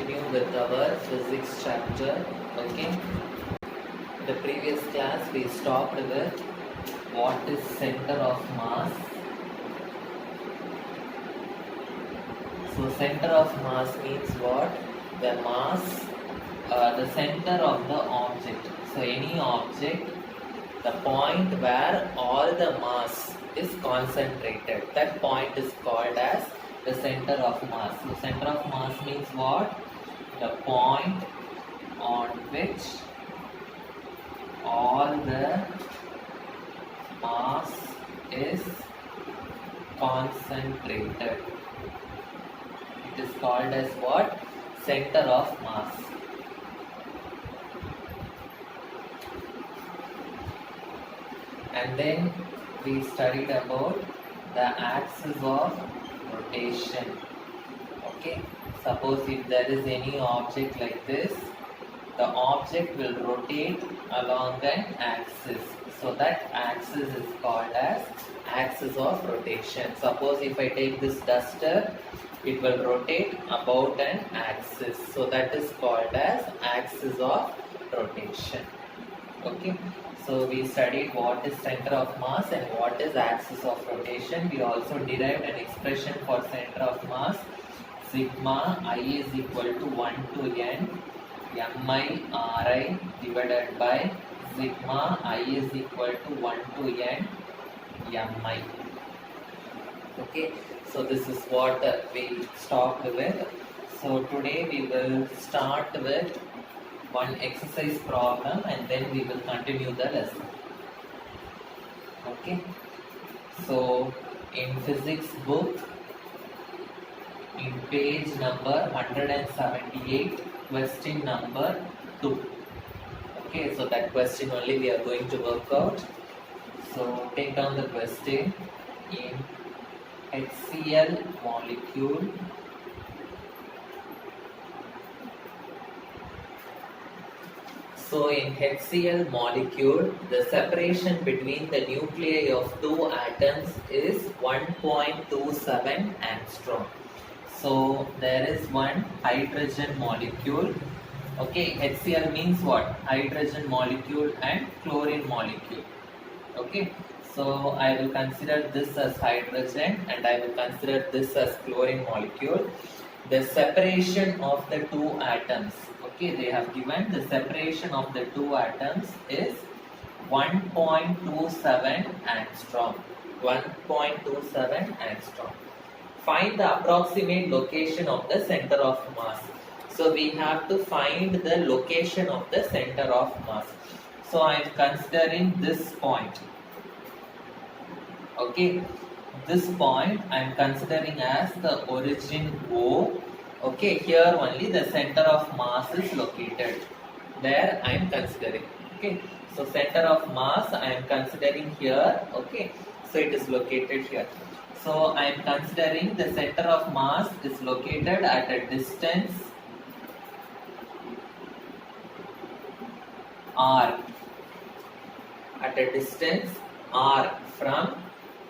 continue with our physics chapter. Okay. The previous class we stopped with what is center of mass. So center of mass means what? The mass, the center of the object. So any object, the point where all the mass is concentrated, that point is called as the center of mass. So center of mass means what? The point on which all the mass is concentrated. It is called as what? Center of mass. And then we studied about the axis of rotation. Okay, suppose if there is any object like this, the object will rotate along an axis. So that axis is called as axis of rotation. Suppose if I take this duster, it will rotate about an axis. So that is called as axis of rotation. Okay. So we studied what is center of mass and what is axis of rotation. We also derived an expression for center of mass. Sigma I is equal to 1 to n mi ri divided by sigma I is equal to 1 to n mi. Okay, so this is what we stopped with. So today we will start with one exercise problem and then we will continue the lesson. Okay, so in physics book, in page number 178, question number 2. Okay, so that question only we are going to work out. So take down the question. In HCl molecule, so in HCl molecule, the separation between the nuclei of two atoms is 1.27 angstrom. So there is one hydrogen molecule. Okay, HCl means what? Hydrogen molecule and chlorine molecule. Okay, so I will consider this as hydrogen and I will consider this as chlorine molecule. The separation of the two atoms, okay, they have given the separation of the two atoms is 1.27 angstrom. 1.27 angstrom. Find the approximate location of the center of mass. So we have to find the location of the center of mass. So I am considering this point. Okay, this point I am considering as the origin O. Okay, here only the center of mass is located. There I am considering. Okay, so center of mass I am considering here. Okay, so it is located here. So I am considering the center of mass is located at a distance r. At a distance r from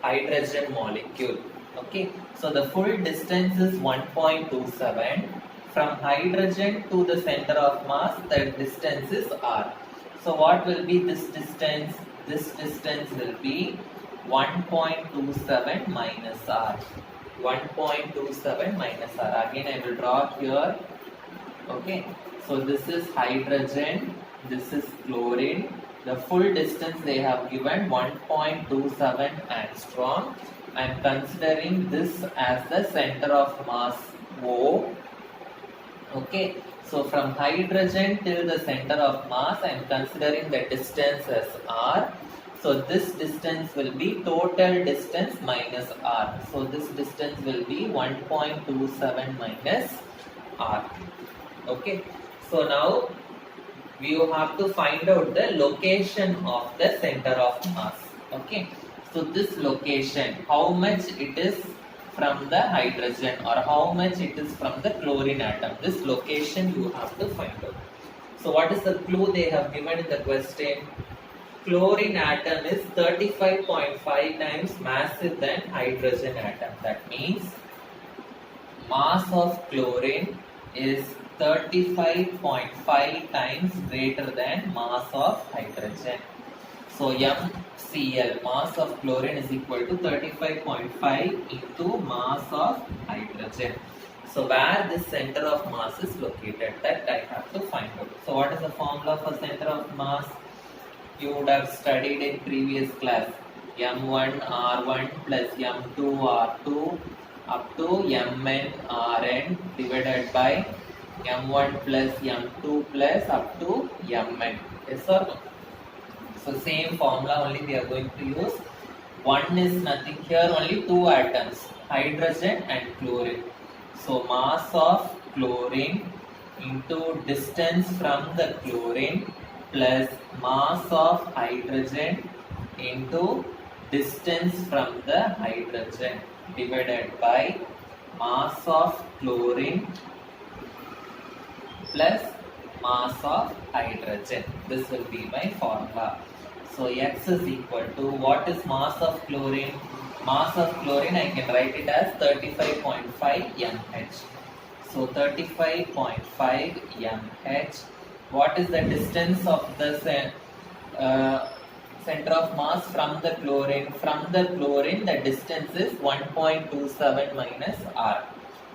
hydrogen molecule. Okay, so the full distance is 1.27. From hydrogen to the center of mass, the distance is r. So what will be this distance? This distance will be 1.27 minus r. 1.27 minus r. Again I will draw here. Okay, so this is hydrogen, this is chlorine. The full distance they have given 1.27 angstrom. I am considering this as the center of mass O. Okay, so from hydrogen till the center of mass I am considering the distance as r. So this distance will be total distance minus r. So this distance will be 1.27 minus r. Okay, so now we have to find out the location of the center of mass. Okay, so this location, how much it is from the hydrogen or how much it is from the chlorine atom. This location you have to find out. So what is the clue they have given in the question? Chlorine atom is 35.5 times massive than hydrogen atom. That means mass of chlorine is 35.5 times greater than mass of hydrogen. So MCl, mass of chlorine, is equal to 35.5 into mass of hydrogen. So where this center of mass is located, that I have to find out. So what is the formula for center of mass? You would have studied in previous class. M1 R1 plus M2 R2 up to Mn Rn divided by M1 plus M2 plus up to Mn. Yes or no? So same formula only we are going to use. One is nothing here, only two atoms, hydrogen and chlorine. So mass of chlorine into distance from the chlorine plus mass of hydrogen into distance from the hydrogen divided by mass of chlorine plus mass of hydrogen. This will be my formula. So X is equal to, what is mass of chlorine? Mass of chlorine, I can write it as 35.5 mH. So 35.5 mH. What is the distance of the center of mass from the chlorine? From the chlorine, the distance is 1.27 minus R.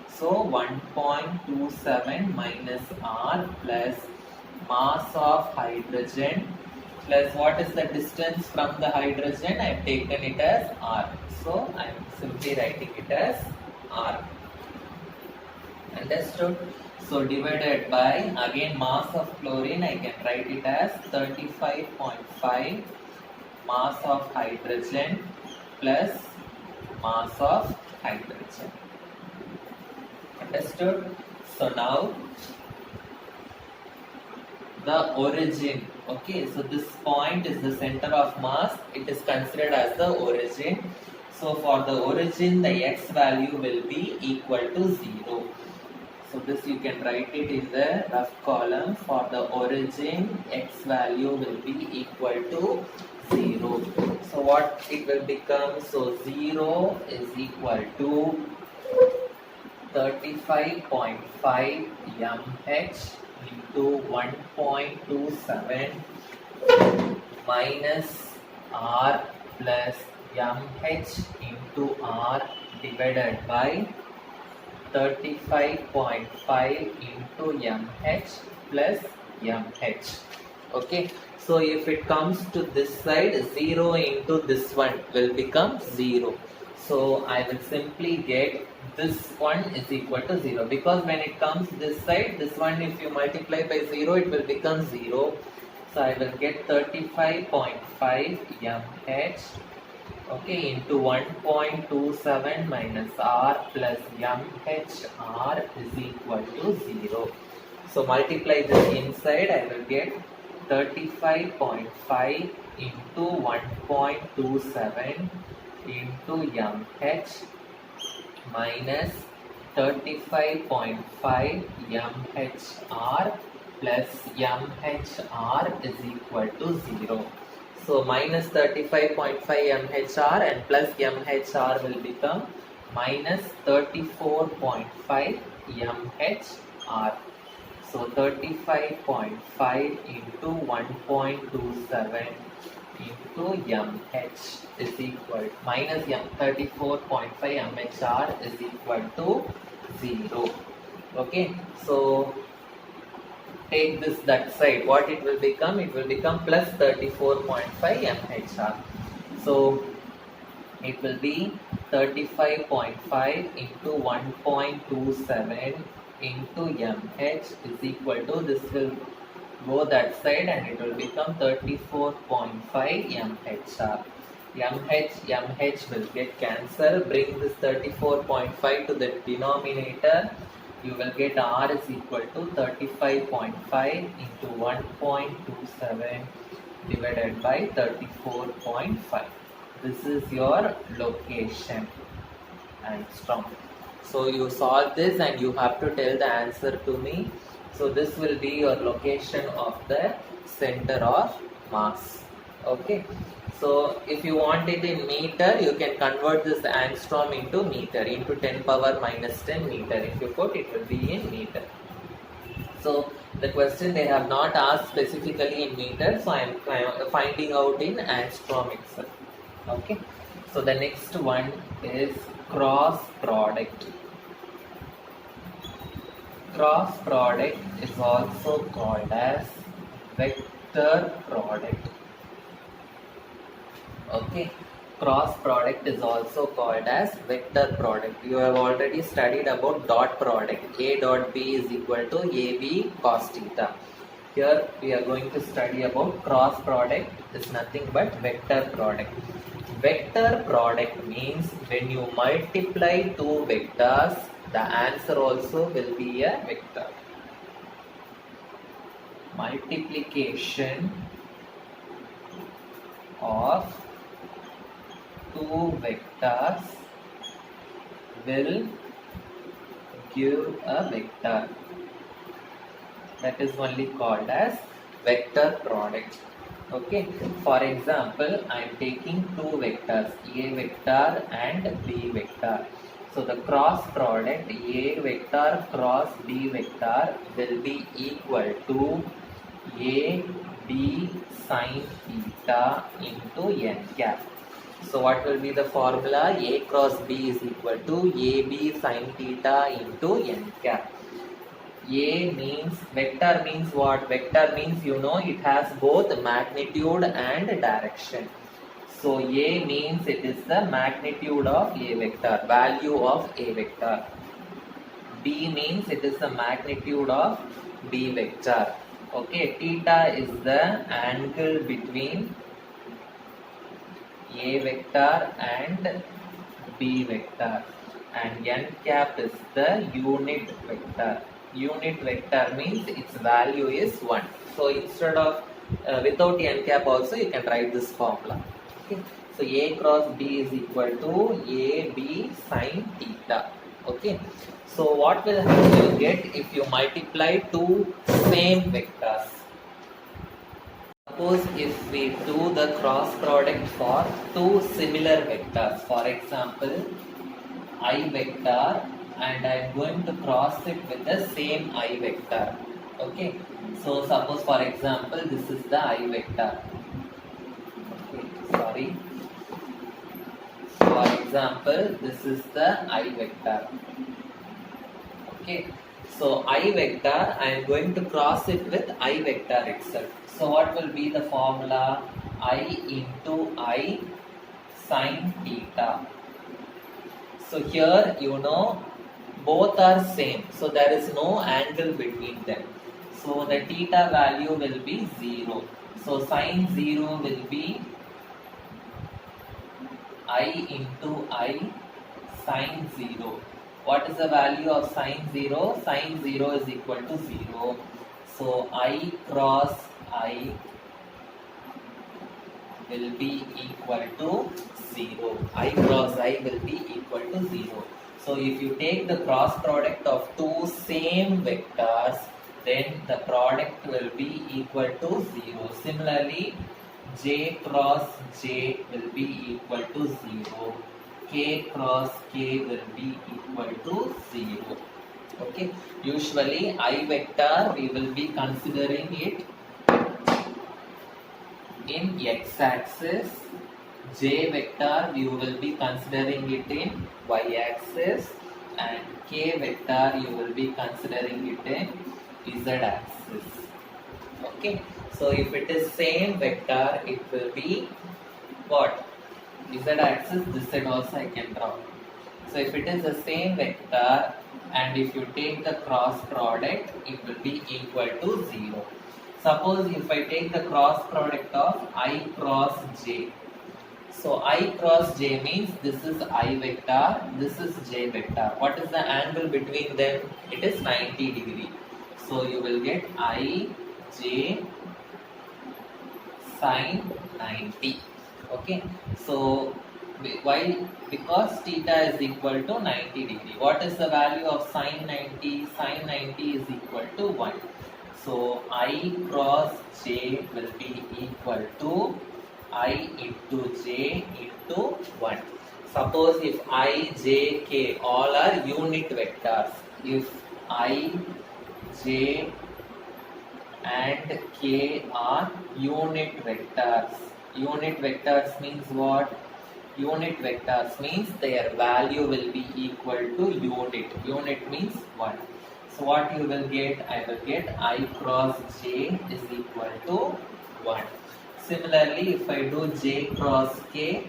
So 1.27 minus R plus mass of hydrogen plus what is the distance from the hydrogen? I have taken it as R. So I am simply writing it as R. Understood? So divided by, again mass of chlorine, I can write it as 35.5 mass of hydrogen plus mass of hydrogen. Understood? So now the origin, okay, so this point is the center of mass, it is considered as the origin. So for the origin, the x value will be equal to 0. So this you can write it in the rough column. For the origin, x value will be equal to 0. So what it will become? So 0 is equal to 35.5 mH into 1.27 minus R plus mH into R divided by 35.5 into mH plus mH. Okay, so if it comes to this side, 0 into this one will become 0. So I will simply get this one is equal to 0, because when it comes this side, this one if you multiply by 0, it will become 0. So I will get 35.5 mH, okay, into 1.27 minus R plus mHR is equal to 0. So multiply this inside, I will get 35.5 into 1.27 into mH minus 35.5 mHR plus mHR is equal to 0. So minus 35.5 mHR and plus mHR will become minus 34.5 mHR. So 35.5 into 1.27 into mH is equal minus 34.5 mHR is equal to 0. Okay, so take this that side, what it will become? It will become plus 34.5 mHR. So it will be 35.5 into 1.27 into mH is equal to, this will go that side and it will become 34.5 mHR. mH will get cancelled. Bring this 34.5 to the denominator. You will get R is equal to 35.5 into 1.27 divided by 34.5. This is your location, angstrom. So you solve this and you have to tell the answer to me. So this will be your location of the center of mass. Okay. So if you want it in meter, you can convert this angstrom into meter, into 10 power minus 10 meter. If you put, it will be in meter. So the question they have not asked specifically in meters, so I am finding out in angstrom itself. Okay. So the next one is cross product. Cross product is also called as vector product. Okay, cross product is also called as vector product. You have already studied about dot product. A dot B is equal to AB cos theta. Here we are going to study about cross product. Is nothing but vector product. Vector product means when you multiply two vectors, the answer also will be a vector. Multiplication of two vectors will give a vector. That is only called as vector product. Okay, for example, I am taking two vectors, A vector and B vector. So the cross product A vector cross B vector will be equal to A B sin theta into n cap. So what will be the formula? A cross B is equal to AB sin theta into n cap. A means, vector means what? Vector means it has both magnitude and direction. So A means it is the magnitude of A vector, value of A vector. B means it is the magnitude of B vector. Okay, theta is the angle between A vector and B vector, and n cap is the unit vector. Unit vector means its value is 1. So instead of without n cap also you can write this formula. Okay. So A cross B is equal to AB sin theta. Okay. So what will you get if you multiply two same vectors? Suppose if we do the cross product for two similar vectors, for example I vector, and I am going to cross it with the same I vector. Okay, so suppose for example this is the I vector. Okay, sorry. For example, this is the I vector. Okay, so I vector, I am going to cross it with I vector itself. So what will be the formula? I into I sin theta. So here both are same, so there is no angle between them. So the theta value will be 0. So sin 0 will be I into I sin 0. What is the value of sin 0? Sin 0 is equal to 0. So I cross I will be equal to 0. I cross I will be equal to 0. So if you take the cross product of two same vectors, then the product will be equal to 0. Similarly, J cross J will be equal to 0. K cross K will be equal to 0. Okay. Usually I vector we will be considering it in x-axis. J vector you will be considering it in y-axis, and K vector you will be considering it in z-axis. Okay. So if it is same vector, it will be what? Z-axis, this side also I can draw. So if it is the same vector and if you take the cross product, it will be equal to 0. Suppose if I take the cross product of I cross J. So I cross J means this is I vector, this is J vector. What is the angle between them? It is 90 degree. So you will get I J sin 90. Okay. So why? Because theta is equal to 90 degree. What is the value of sin 90? Sin 90 is equal to 1. So I cross J will be equal to I into J into 1. Suppose if I, J, K all are unit vectors. If I, J, and k are unit vectors. Unit vectors means what? Unit vectors means their value will be equal to unit. Unit means 1. So what you will get? I will get I cross j is equal to 1. Similarly, if I do j cross k,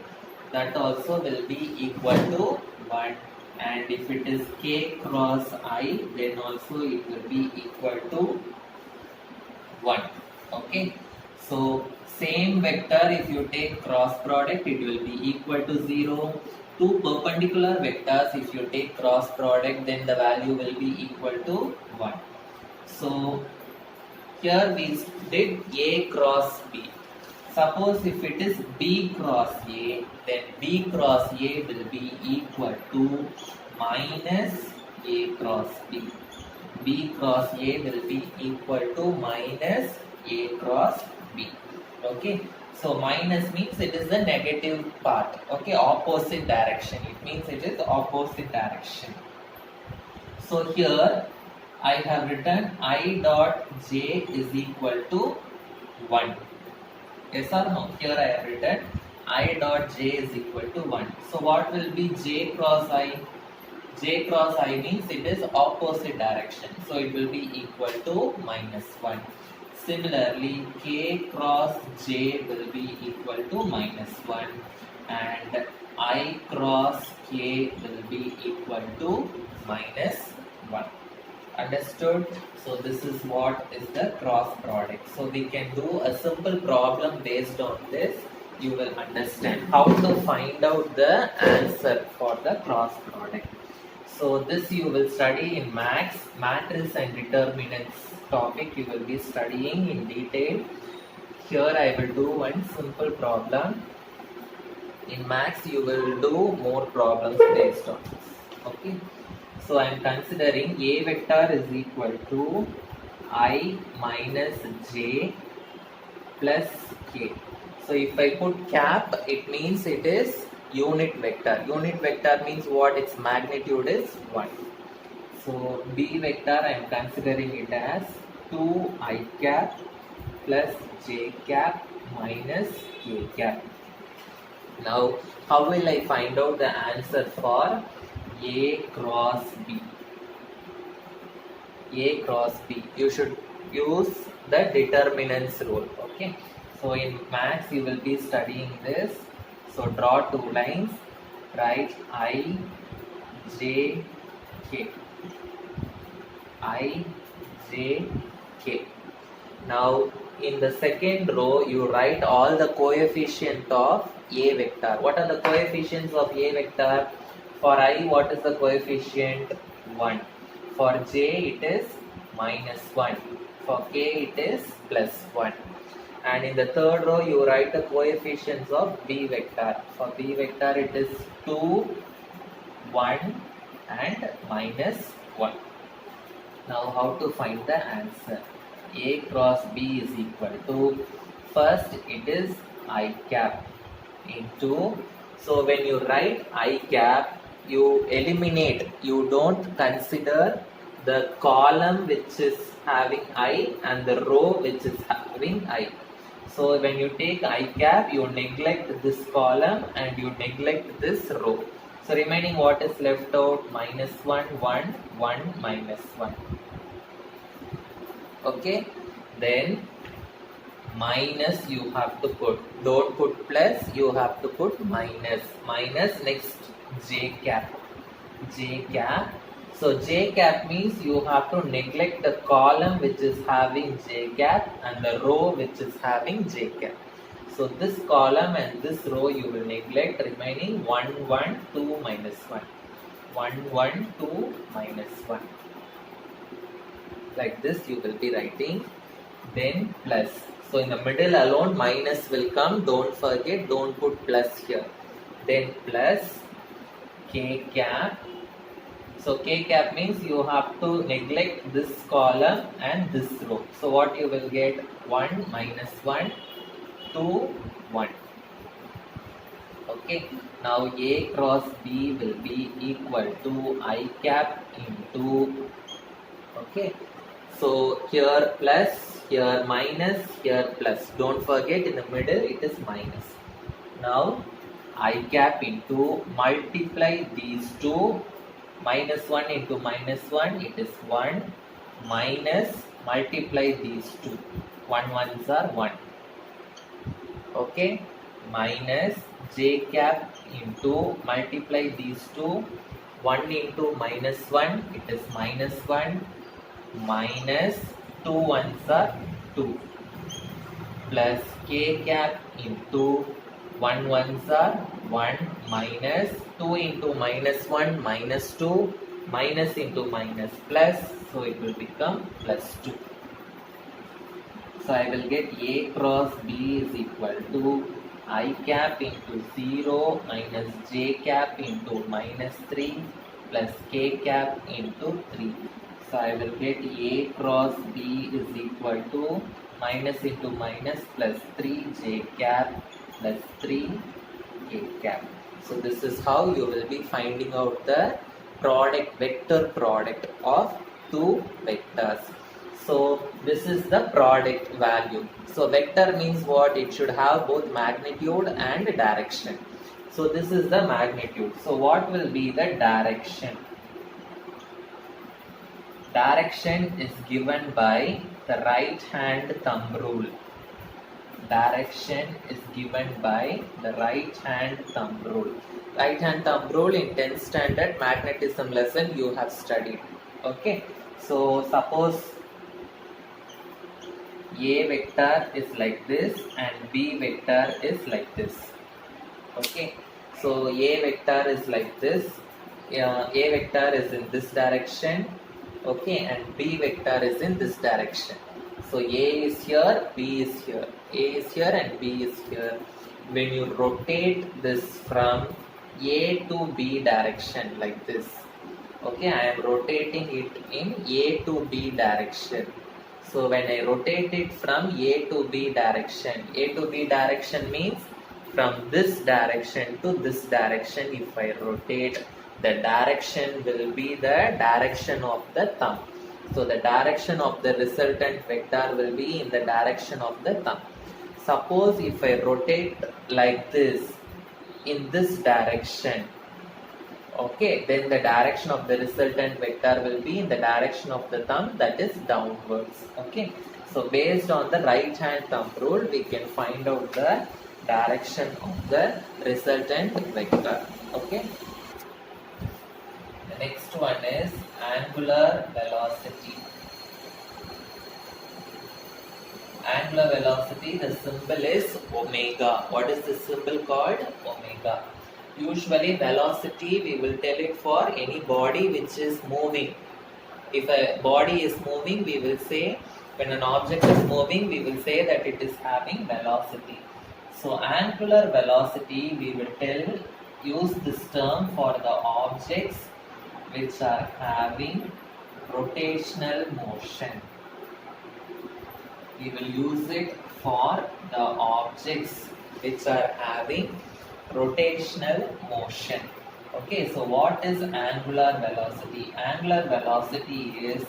that also will be equal to 1. And if it is k cross I, then also it will be equal to 1. Okay. So same vector, if you take cross product, it will be equal to 0. Two perpendicular vectors, if you take cross product, then the value will be equal to 1. So here we did A cross B. Suppose if it is B cross A, then B cross A will be equal to minus A cross B. B cross A will be equal to minus A cross B. Okay. So minus means it is the negative part. Okay. Opposite direction. It means it is opposite direction. So here I have written I dot j is equal to 1. Yes or no? Here I have written I dot j is equal to 1. So what will be j cross I? J cross I means it is opposite direction. So it will be equal to minus 1. Similarly, k cross j will be equal to minus 1. And I cross k will be equal to minus 1. Understood? So this is what is the cross product. So we can do a simple problem based on this. You will understand how to find out the answer for the cross product. So this you will study in maths, matrix and determinants topic you will be studying in detail. Here I will do one simple problem. In maths you will do more problems based on this. Okay. So I am considering A vector is equal to I minus j plus k. So if I put cap, it means it is unit vector. Unit vector means what? Its magnitude is 1. So B vector I am considering it as 2I cap plus j cap minus k cap. Now how will I find out the answer for A cross B? A cross B. You should use the determinants rule. Okay. So in maths you will be studying this. So draw two lines. Write I, J, K. I, J, K. Now in the second row you write all the coefficient of A vector. What are the coefficients of A vector? For I, what is the coefficient? 1. For j, it is minus 1. For k, it is plus 1. And in the third row, you write the coefficients of B vector. For B vector, it is 2, 1 and minus 1. Now, how to find the answer? A cross B is equal to, first it is I cap into, so when you write I cap, you eliminate, you don't consider the column which is having I and the row which is having I. So when you take I cap, you neglect this column and you neglect this row. So remaining what is left out? Minus 1, 1, 1, minus 1. Okay, then minus you have to put, don't put plus, you have to put minus. Minus next j cap. J cap. So j cap means you have to neglect the column which is having j cap and the row which is having j cap. So this column and this row you will neglect, remaining 1, 1, 2, minus 1. 1, 1, 2, minus 1. Like this you will be writing. Then plus. So in the middle alone minus will come. Don't forget, don't put plus here. Then plus k cap. So k cap means you have to neglect this column and this row. So what you will get? 1 minus 1, 2, 1. Okay. Now A cross B will be equal to I cap into, okay. So here plus here minus, here plus. Don't forget in the middle it is minus. Now I cap into multiply these two, minus 1 into minus 1, it is 1, minus multiply these two, 1 ones are 1. Okay, minus j cap into multiply these two, 1 into minus 1, it is minus 1, minus 2 ones are 2, plus k cap into 1 ones are 1, minus 2 into minus 1, minus 2, minus into minus plus, so it will become plus 2. So I will get A cross B is equal to I cap into 0 minus j cap into minus 3 plus k cap into 3. So I will get A cross B is equal to minus into minus plus 3 j cap plus 3 k cap. So this is how you will be finding out the product, vector product of two vectors. So this is the product value. So vector means what? It should have both magnitude and direction. So this is the magnitude. So what will be the direction? Direction is given by the right hand thumb rule. Direction is given by the right hand thumb rule. Right hand thumb rule in 10th standard magnetism lesson you have studied. Okay. So suppose A vector is like this and B vector is like this. Okay. So A vector is like this. A vector is in this direction. Okay, and B vector is in this direction. So A is here, B is here. A is here and B is here. When you rotate this from A to B direction like this, okay, I am rotating it in A to B direction. So when I rotate it from A to B direction, A to B direction means from this direction to this direction. If I rotate, the direction will be the direction of the thumb. So the direction of the resultant vector will be in the direction of the thumb. Suppose if I rotate like this in this direction, okay, then the direction of the resultant vector will be in the direction of the thumb, that is downwards. Okay, so based on the right hand thumb rule, we can find out the direction of the resultant vector. Okay. The next one is angular velocity. Angular velocity, the symbol is omega. What is the symbol called? Omega. Usually velocity we will tell it for any body which is moving. If a body is moving, we will say, when an object is moving, we will say that it is having velocity. So angular velocity we will use this term for the objects which are having rotational motion. We will use it for the objects which are having rotational motion. Okay, so what is angular velocity? Angular velocity is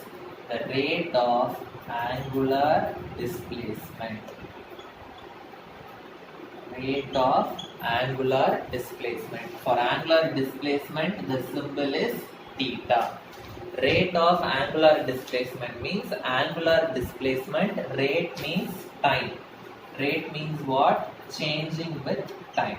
the rate of angular displacement. Rate of angular displacement. For angular displacement, the symbol is theta. Rate of angular displacement means angular displacement. Rate means time. Rate means what? Changing with time.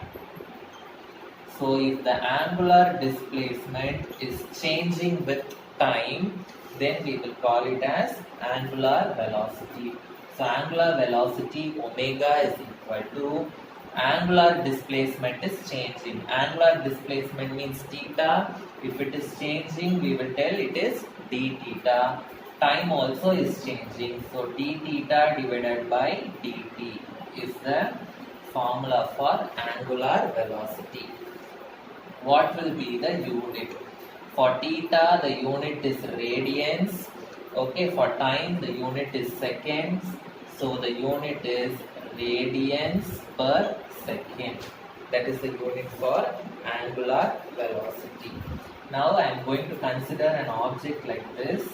So if the angular displacement is changing with time, then we will call it as angular velocity. So angular velocity omega is equal to angular displacement is changing. Angular displacement means theta. If it is changing, we will tell it is d theta. Time also is changing. So d theta divided by dt is the formula for angular velocity. What will be the unit? For theta, the unit is radians. Okay, for time, the unit is seconds. So the unit is radians per second. That is the unit for angular velocity. Now I am going to consider an object like this.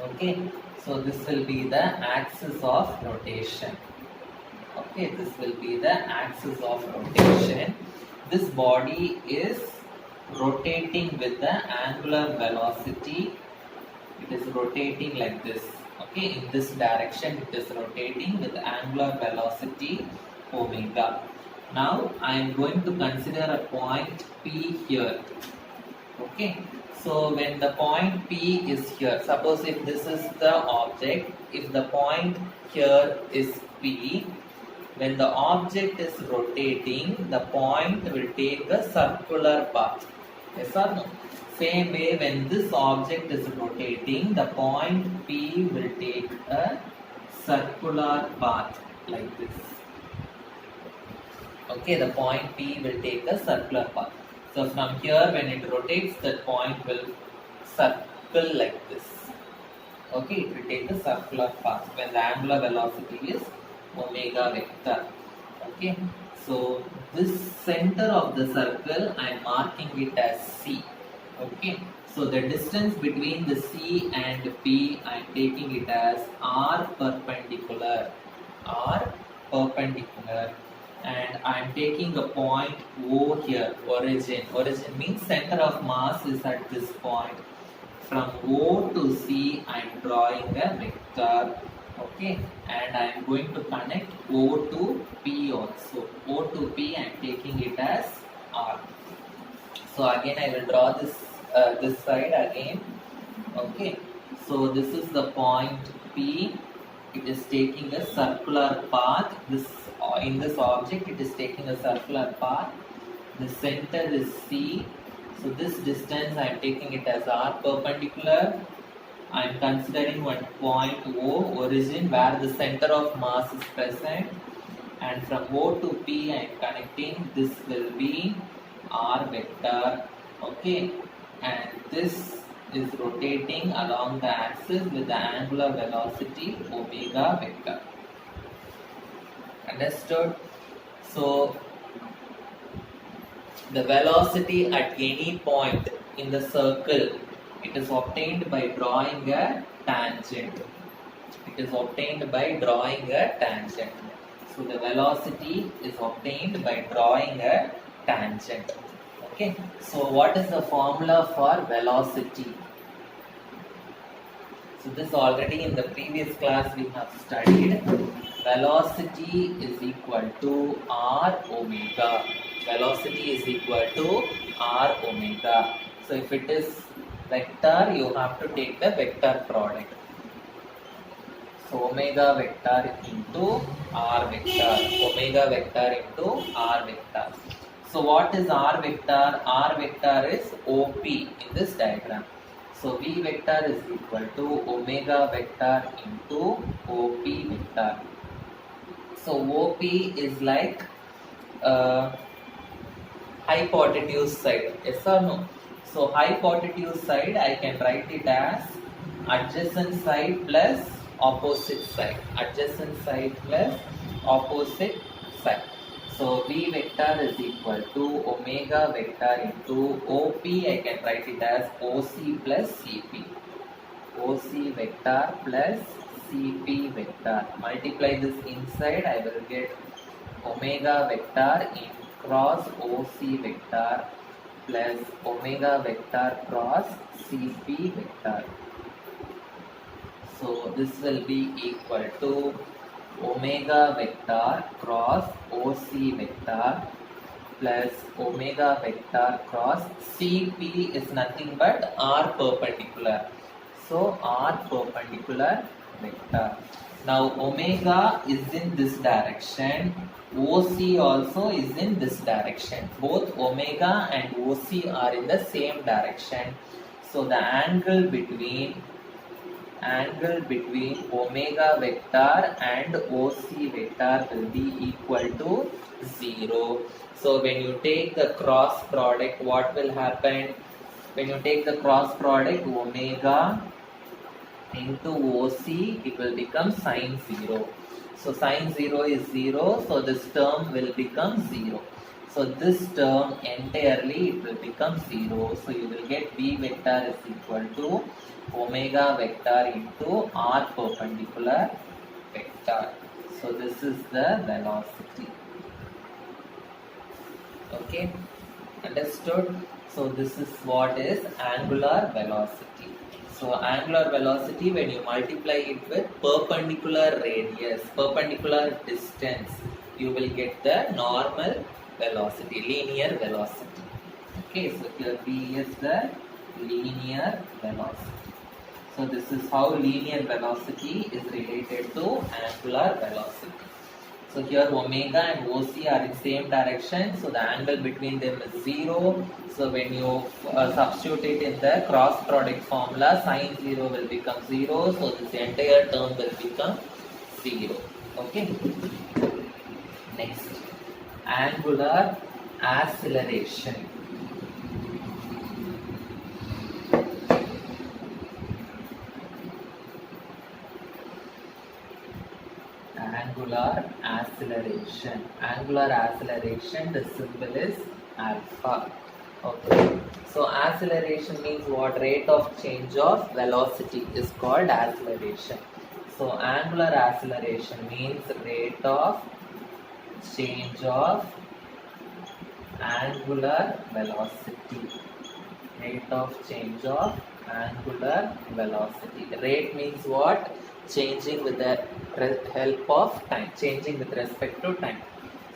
Okay, so this will be the axis of rotation. Okay, this will be the axis of rotation. This body is rotating with the angular velocity. It is rotating like this. Okay, in this direction it is rotating with angular velocity omega. Now I am going to consider a point P here. Okay, so when the point P is here, suppose if this is the object, if the point here is P, when the object is rotating, the point will take a circular path. Yes or no? Same way, when this object is rotating, the point P will take a circular path like this. Okay, the point P will take a circular path. So from here, when it rotates, that point will circle like this. Okay, it will take a circular path when the angular velocity is omega vector. Okay, so this center of the circle, I am marking it as C. Okay, so the distance between the C and P, I am taking it as R perpendicular. R perpendicular. And I am taking a point O here, origin. Origin means center of mass is at this point. From O to C, I am drawing a vector. Okay, and I am going to connect O to P also. O to P, I am taking it as R. So again, I will draw this side again. Okay, so this is the point P. It is taking a circular path. In this object, it is taking a circular path. The center is C. So this distance, I am taking it as R perpendicular. I am considering one point O, origin, where the center of mass is present. And from O to P, I am connecting. This will be R vector. Okay, and this is rotating along the axis with the angular velocity omega vector. Understood? So the velocity at any point in the circle, it is obtained by drawing a tangent. It is obtained by drawing a tangent. So the velocity is obtained by drawing a tangent. Okay, so what is the formula for velocity? So this already in the previous class we have studied. Velocity is equal to R omega. Velocity is equal to R omega. So if it is vector, you have to take the vector product. So omega vector into R vector. Omega vector into R vector. So what is R vector? R vector is OP in this diagram. So V vector is equal to omega vector into OP vector. So OP is like hypotenuse side. Yes or no? So hypotenuse side, I can write it as adjacent side plus opposite side. Adjacent side plus opposite side. So V vector is equal to omega vector into OP. I can write it as OC plus CP. OC vector plus CP vector. Multiply this inside, I will get omega vector in cross OC vector plus omega vector cross CP vector. So this will be equal to omega vector cross OC vector plus omega vector cross CP is nothing but R perpendicular. So R perpendicular vector. Now omega is in this direction. OC also is in this direction. Both omega and OC are in the same direction. So the angle between omega vector and OC vector will be equal to 0. So when you take the cross product, what will happen? When you take the cross product, omega into OC, it will become sine 0. So sine 0 is 0, so this term will become 0. So this term entirely it will become 0. So you will get v vector is equal to omega vector into r perpendicular vector. So this is the velocity. Okay, understood? So this is what is angular velocity. So angular velocity, when you multiply it with perpendicular radius, perpendicular distance, you will get the normal velocity, linear velocity. Okay, so here V is the linear velocity. So this is how linear velocity is related to angular velocity. So here omega and OC are in same direction, so the angle between them is 0. So when you substitute it in the cross product formula, sine 0 will become 0. So this entire term will become 0. Okay. Next, angular acceleration. Angular acceleration. Angular acceleration, the symbol is alpha. Okay. So acceleration means what? Rate of change of velocity is called acceleration. So angular acceleration means rate of change of angular velocity. Rate of change of angular velocity. Rate means what? Changing with the help of time, changing with respect to time.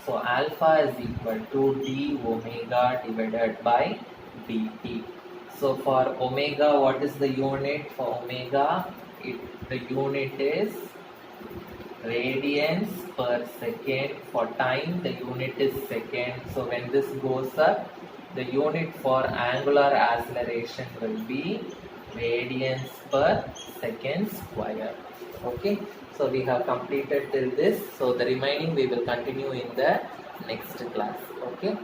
So alpha is equal to d omega divided by dt. So for omega, what is the unit for omega? The unit is radians per second. For time, the unit is second. So when this goes up, the unit for angular acceleration will be radians per second square. Okay, so we have completed till this. So the remaining we will continue in the next class. Okay.